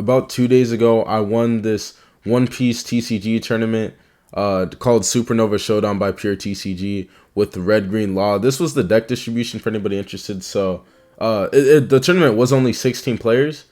about 2 days ago, I won this OnePiece TCG tournament called Supernova Showdown by PureTCG with Red Green Law. This was the deck distribution for anybody interested. So the tournament was only 16 players,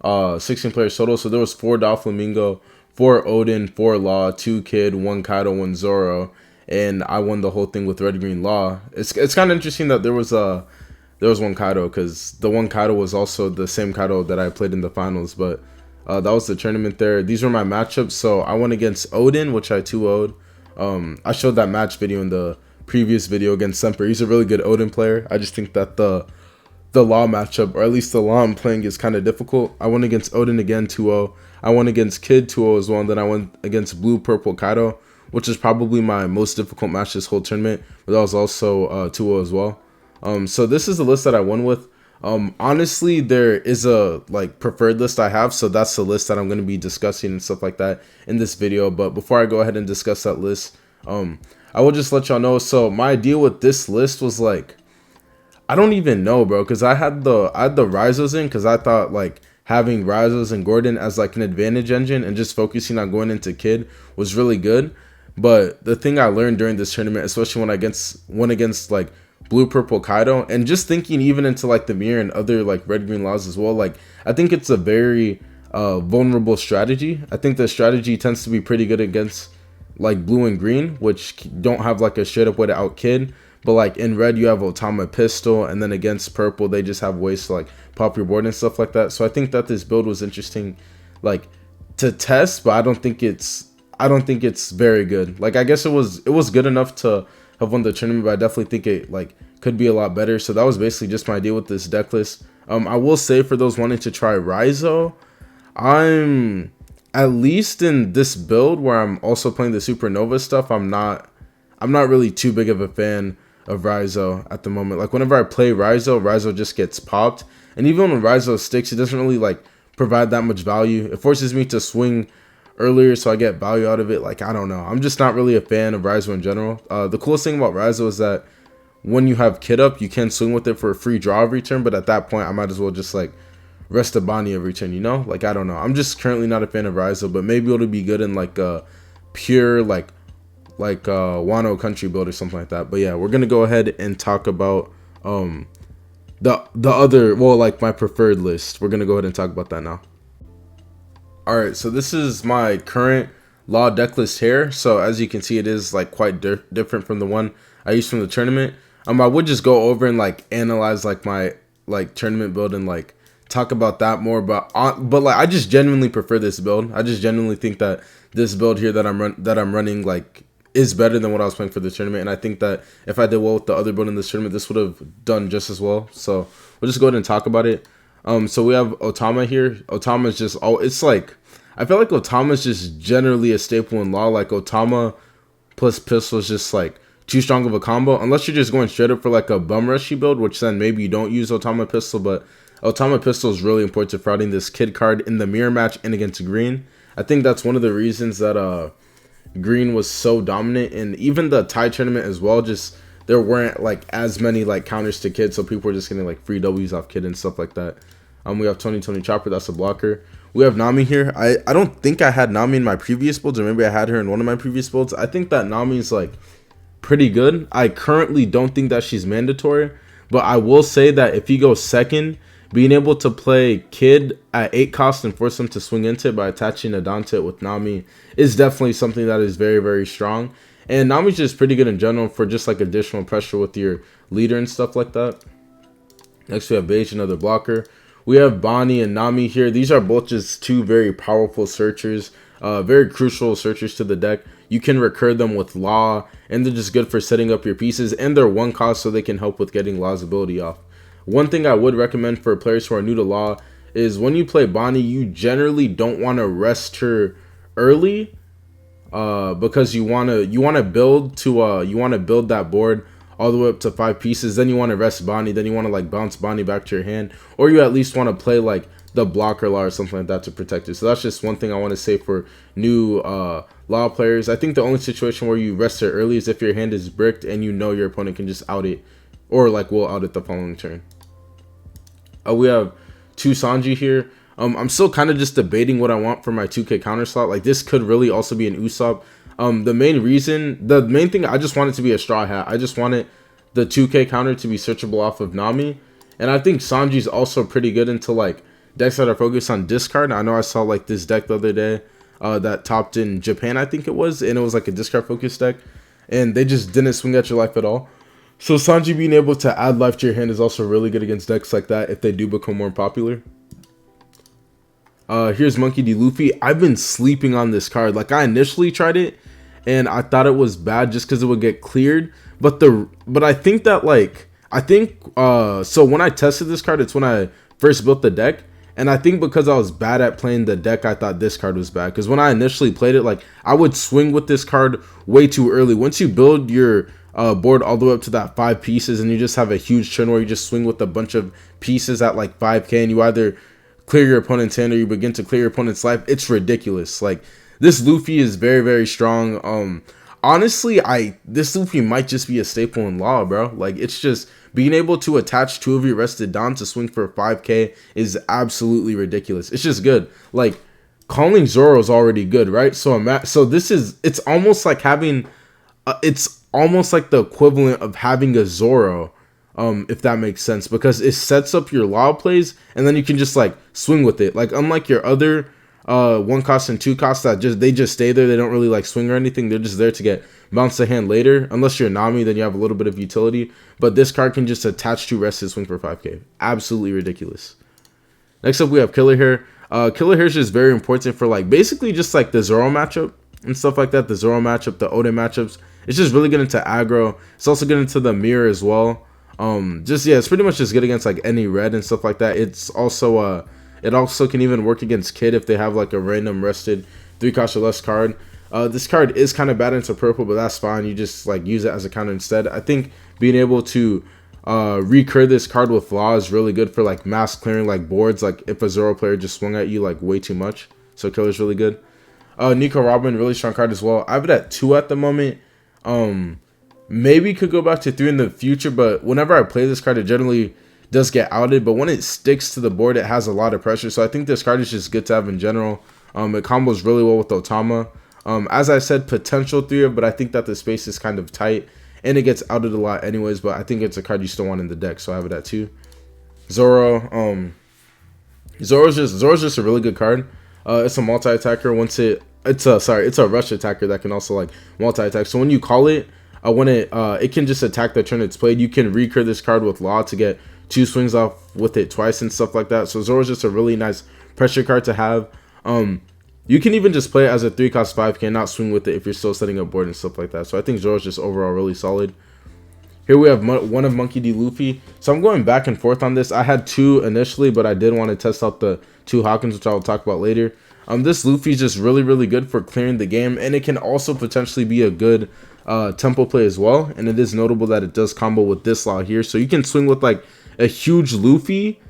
16 players total. So there was 4 Doflamingo, 4 Odin, 4 Law, 2 Kid, 1 Kaido, 1 Zoro, and I won the whole thing with Red Green Law. It's kind of interesting that there was 1 Kaido, because the 1 Kaido was also the same Kaido that I played in the finals. But that was the tournament there. These were my matchups. So I went against Odin, which I 2-0'd. I showed that match video in the previous video against Semper. He's a really good Odin player. I just think that the Law matchup, or at least the Law I'm playing, is kind of difficult. I went against Odin again, 2-0. I went against Kid, 2-0 as well. And then I went against Blue Purple Kaido, which is probably my most difficult match this whole tournament. But that was also 2-0 as well. So this is the list that I won with. Honestly, there is a preferred list I have, so that's the list that I'm going to be discussing and stuff like that in this video. But before I go ahead and discuss that list, I will just let y'all know. So my idea with this list was I don't even know, bro, because I had the Rizos in, because I thought having Rizos and Gordon as an advantage engine and just focusing on going into Kid was really good. But the thing I learned during this tournament, especially when I went against Blue Purple Kaido, and just thinking even into the mirror and other Red Green Laws as well, I think it's a very vulnerable strategy. I think the strategy tends to be pretty good against blue and green, which don't have a straight up way to out Kid. But in red, you have Otama Pistol, and then against purple, they just have ways to pop your board and stuff like that. So I think that this build was interesting to test, but I don't think it's very good. I guess it was good enough to have won the tournament, but I definitely think it could be a lot better. So that was basically just my idea with this deck list. I will say, for those wanting to try Rizo, I'm at least in this build where I'm also playing the Supernova stuff, I'm not really too big of a fan of Rizo at the moment. Whenever I play Rizo just gets popped, and even when Rizo sticks, it doesn't really provide that much value. It forces me to swing earlier, so I get value out of it. I don't know, I'm just not really a fan of Rizo in general. The coolest thing about Rizo is that when you have Kid up, you can swing with it for a free draw every turn, but at that point I might as well just rest a Bonney every turn, you know? I don't know, I'm just currently not a fan of Rizo, but maybe it'll be good in a pure Wano country build or something like that. But yeah, we're gonna go ahead and talk about the other, well, my preferred list. We're gonna go ahead and talk about that now. Alright, so this is my current Law deck list here. So as you can see, it is quite different from the one I used from the tournament. I would just go over and analyze my tournament build and talk about that more, but I just genuinely prefer this build. I just genuinely think that this build here that I'm running is better than what I was playing for the tournament, and I think that if I did well with the other build in this tournament, this would have done just as well. So we'll just go ahead and talk about it. So we have Otama here. Otama is just I feel like Otama is just generally a staple in Law. Otama plus Pistol is just too strong of a combo, unless you're just going straight up for a bum rushy build, which then maybe you don't use Otama Pistol. But Otama Pistol is really important for routing this Kid card in the mirror match and against green. I think that's one of the reasons that green was so dominant, and even the tie tournament as well. Just there weren't as many counters to Kid, so people were just getting free W's off Kid and stuff like that. We have Tony Chopper, that's a blocker. We have Nami here. I don't think I had Nami in my previous builds, or maybe I had her in one of my previous builds. I think that Nami is pretty good. I currently don't think that she's mandatory, but I will say that if you go second, being able to play Kid at 8 cost and force him to swing into it by attaching a Don to it with Nami is definitely something that is very, very strong. And Nami's just pretty good in general for just additional pressure with your leader and stuff like that. Next we have Bege, another blocker. We have Bonney and Nami here. These are both just 2 very powerful searchers, very crucial searchers to the deck. You can recur them with Law, and they're just good for setting up your pieces, and they're 1 cost, so they can help with getting Law's ability off. One thing I would recommend for players who are new to Law is when you play Bonney, you generally don't want to rest her early, because you want to build that board all the way up to 5 pieces. Then you want to rest Bonney, then you want to bounce Bonney back to your hand, or you at least want to play the blocker Law or something like that to protect it. So that's just one thing I want to say for new Law players. I think the only situation where you rest her early is if your hand is bricked and you know your opponent can just out it, or will out it the following turn. We have 2 Sanji here. I'm still kind of just debating what I want for my 2K counter slot. Like, this could really also be an Usopp. The main thing, I just want it to be a straw hat. I just wanted the 2K counter to be searchable off of Nami. And I think Sanji's also pretty good into, like, decks that are focused on discard. I know I saw, like, this deck the other day that topped in Japan, I think it was. And it was, like, a discard-focused deck. And they just didn't swing at your life at all. So Sanji being able to add life to your hand is also really good against decks like that if they do become more popular. Here's Monkey D. Luffy. I've been sleeping on this card. Like, I initially tried it, and I thought it was bad just because it would get cleared. But I think that, like, so when I tested this card, it's when I first built the deck. And I think because I was bad at playing the deck, I thought this card was bad. Because when I initially played it, like, I would swing with this card way too early. Once you build your board all the way up to that 5 pieces, and you just have a huge turn where you just swing with a bunch of pieces at, like, 5k, and you either clear your opponent's hand or you begin to clear your opponent's life, it's ridiculous. Like, this Luffy is very, very strong. Honestly, this Luffy might just be a staple in Law, bro. Like, it's just being able to attach 2 of your rested Don to swing for 5k is absolutely ridiculous. It's just good. Like, calling Zoro is already good, right? So it's almost like having it's almost like the equivalent of having a Zoro, if that makes sense, because it sets up your Law plays and then you can just, like, swing with it. Like, unlike your other 1 cost and 2 costs that they just stay there, they don't really, like, swing or anything. They're just there to get bounce the hand later. Unless you're Nami, then you have a little bit of utility. But this card can just attach 2 rested swing for 5k. Absolutely ridiculous. Next up, we have Killer here. Killer here is just very important for, like, basically just, like, the Zoro matchup and stuff like that. The Zoro matchup, the Oden matchups. It's just really good into aggro. It's also good into the mirror as well. It's pretty much just good against, like, any red and stuff like that. It's also it also can even work against Kid if they have, like, a random rested 3 cost or less card. This card is kind of bad into purple, but that's fine. You just, like, use it as a counter instead. I think being able to recur this card with Law is really good for, like, mass clearing, like, boards. Like, if a Zoro player just swung at you, like, way too much. So Killer's really good. Nico Robin, really strong card as well. I have it at 2 at the moment. Maybe could go back to 3 in the future, but whenever I play this card, it generally does get outed. But when it sticks to the board, it has a lot of pressure. So I think this card is just good to have in general. It combos really well with Otama. As I said, potential 3, but I think that the space is kind of tight, and it gets outed a lot anyways, but I think it's a card you still want in the deck, so I have it at 2. Zoro. Zoro's just a really good card. It's a multi-attacker. It's a rush attacker that can also, like, multi-attack. So when you call it, it can just attack the turn it's played. You can recur this card with Law to get 2 swings off with it twice and stuff like that. So Zoro's just a really nice pressure card to have. You can even just play it as a 3 cost 5k and not swing with it if you're still setting up board and stuff like that. So I think Zoro's just overall really solid. Here we have one of Monkey D. Luffy. So I'm going back and forth on this. I had 2 initially, but I did want to test out the 2 Hawkins, which I will talk about later. This Luffy is just really, really good for clearing the game, and it can also potentially be a good tempo play as well. And it is notable that it does combo with this Law here. So you can swing with, like, a huge Luffy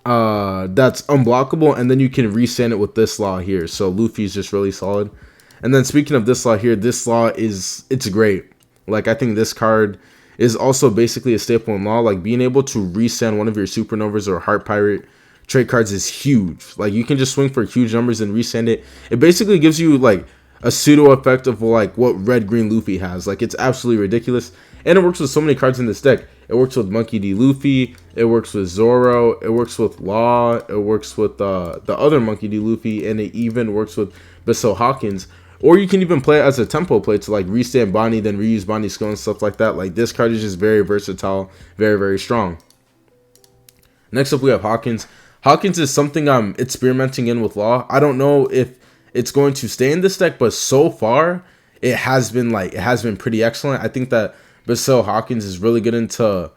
that's unblockable, and then you can resend it with this Law here. So Luffy is just really solid. And then speaking of this Law here, this Law it's great. Like, I think this card is also basically a staple in Law. Like, being able to resend one of your Supernovas or Heart Pirate trade cards is huge. Like, you can just swing for huge numbers and resend it. It basically gives you, like, a pseudo effect of, like, what red green Luffy has. Like, it's absolutely ridiculous, and it works with so many cards in this deck. It works with Monkey D. Luffy, it works with Zoro, it works with Law, it works with the other Monkey D. Luffy, and it even works with Basil Hawkins. Or you can even play it as a tempo play to, like, restand Bonney, then reuse Bonney's skill and stuff like that. Like, this card is just very versatile, very, very strong. Next up, we have Hawkins. Hawkins is something I'm experimenting in with Law. I don't know if it's going to stay in this deck, but so far it has been pretty excellent. I think that Basil Hawkins is really good into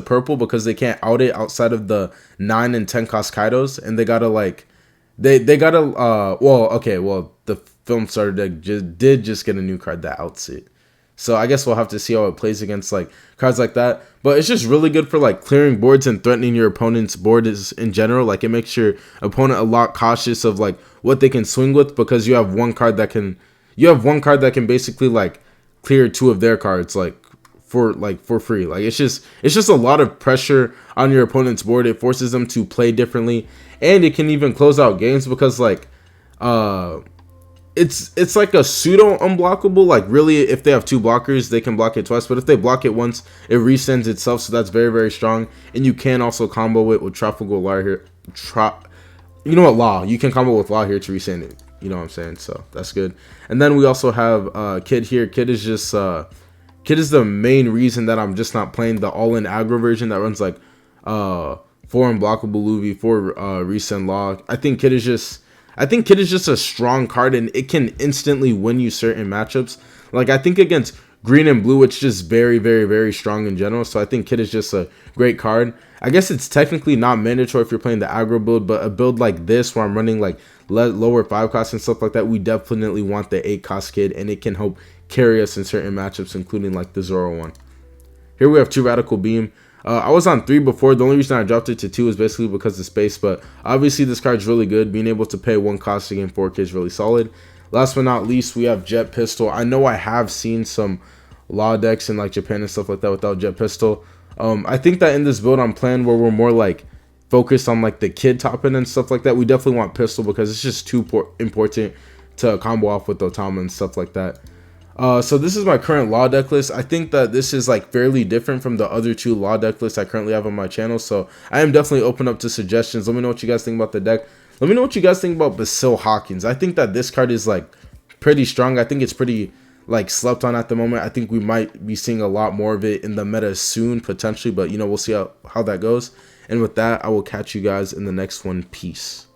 purple because they can't out it outside of the 9 and 10 cost Kaidos, and they gotta, like, the film starter deck did just get a new card that outs it. So I guess we'll have to see how it plays against, like, cards like that. But it's just really good for, like, clearing boards and threatening your opponent's board in general. Like, it makes your opponent a lot cautious of, like, what they can swing with, because you have one card that can basically, like, clear 2 of their cards, like, for free. Like, it's just a lot of pressure on your opponent's board. It forces them to play differently, and it can even close out games because like it's like a pseudo unblockable. Like really, if they have 2 blockers, they can block it twice, but if they block it once, it resends itself, so that's very, very strong. And you can also combo it with Trafalgar Law here. You know what, Law, you can combo with Law here to resend it, you know what I'm saying, so that's good. And then we also have Kid here. Kid is just Kid is the main reason that I'm just not playing the all-in aggro version that runs like 4 unblockable Luffy, 4 resend Law. I think Kid is just a strong card, and it can instantly win you certain matchups. Like I think against green and blue, it's just very, very, very strong in general. So I think Kid is just a great card. I guess it's technically not mandatory if you're playing the aggro build, but a build like this where I'm running like lower 5 costs and stuff like that, we definitely want the 8 cost Kid, and it can help carry us in certain matchups, including like the Zoro one. Here we have 2 Radical Beam. I was on 3 before. The only reason I dropped it to 2 is basically because of space, but obviously this card's really good. Being able to pay 1 cost to gain 4K is really solid. Last but not least, we have Jet Pistol. I know I have seen some Law decks in like Japan and stuff like that without Jet Pistol. I think that in this build I'm playing where we're more like focused on like the Kid top end and stuff like that, we definitely want Pistol because it's just too important to combo off with Otama and stuff like that. So this is my current Law deck list. I think that this is like fairly different from the other 2 Law deck lists I currently have on my channel. So I am definitely open up to suggestions. Let me know what you guys think about the deck. Let me know what you guys think about Basil Hawkins. I think that this card is like pretty strong. I think it's pretty like slept on at the moment. I think we might be seeing a lot more of it in the meta soon, potentially, but you know, we'll see how that goes. And with that, I will catch you guys in the next one. Peace.